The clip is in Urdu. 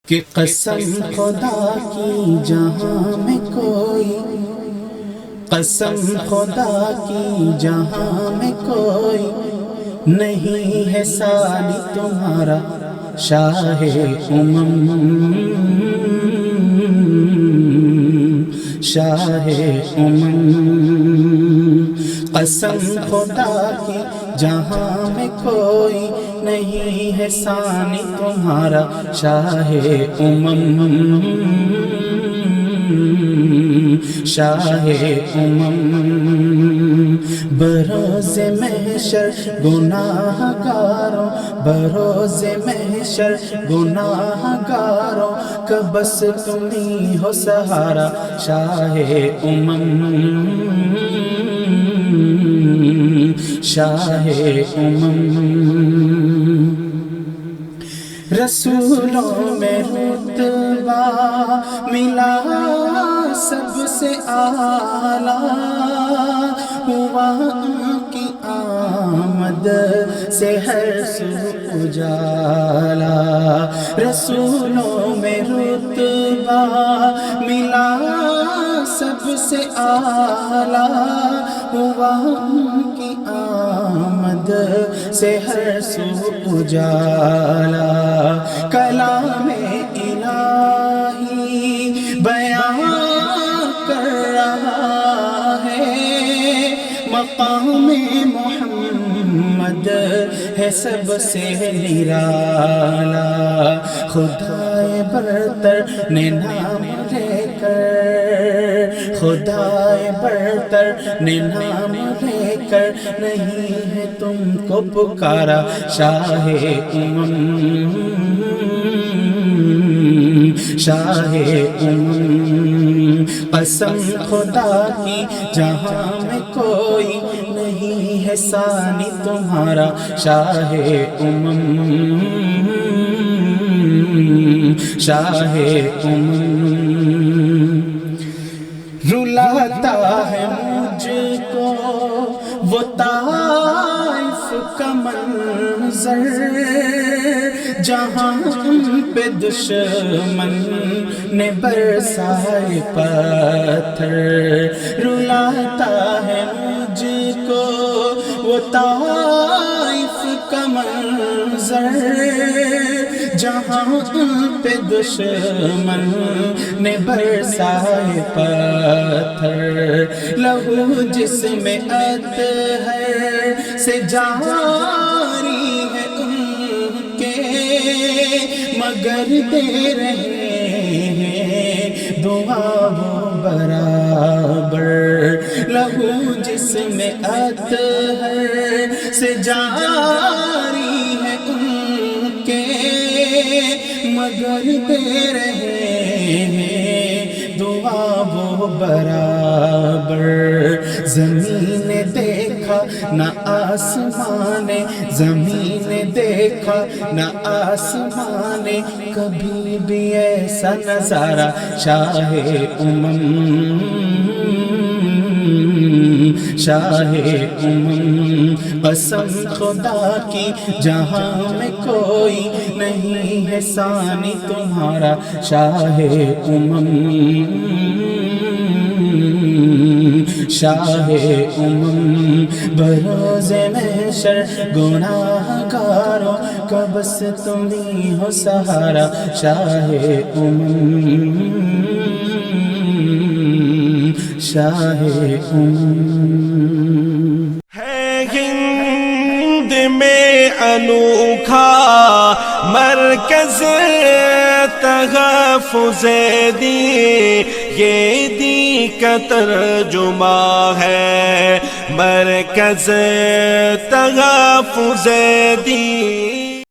کہ قسم خدا کی جہاں میں کوئی، قسم خدا کی جہاں میں کوئی نہیں ہے ثانی تمہارا شاہ امم، شاہ امم۔ قسم خدا کی جہاں میں کوئی نہیں ہے ثانی تمہارا شاہ امم، شاہ امم۔ بروز محشر گناہ گاروں، بروز محشر گناہ گاروں کا بس تمہیں ہو سہارا شاہ امم، شاہ امم۔ رسولوں میں رتبہ ملا سب سے اعلیٰ، ہوا ان کی آمد سے ہر سو اجالا۔ رسولوں میں رتبہ ملا سب سے اعلیٰ، ہوا ان کی آمد سے ہر سو اجالا۔ کلام الہی بیان کر رہا ہے، مقام محمد ہے سب سے نرالا۔ خدائے برتر نے نام لے کر، خدائے برتر نے نام لے کر نہیں ہے تم کو پکارا شاہ امم، شاہ امم۔ قسم خدا کی جہاں میں کوئی نہیں ہے ثانی تمہارا شاہ امم، شاہ امم۔ رلاتا ہے مجھ کو وہ طائف کا منظر، جہاں ان پہ دشمن نے برسائے پتھر۔ رلاتا ہے مجھ کو وہ طائف کا منظر، جہاں ان پہ دشمن نے برسائے پتھر۔ لہو جس میں اطہر سے جاری ہے ان کے، مگر دے رہے ہیں دعا وہ برابر۔ لہو جس میں اطہر سے جاری ہے ان کے، مگر دے رہے ہیں دعا وہ برابر۔ زمین نے دیکھا نہ آسمان نے، زمین نے دیکھا نہ آسمان نے کبھی بھی ایسا نظارہ شاہ امم، شاہ امم۔ قسم خدا کی جہاں میں کوئی نہیں ہے ثانی تمہارا شاہ امم، شاہ امم۔ بروز محشر گناہ گاروں کا بس تمہیں ہو سہارا شاہ امم، شاہ امم۔ ہے ہند میں انوکھا مرکز تحفظ دین، یہ دین کا ترجمہ ہے مرکز تحفظ دین۔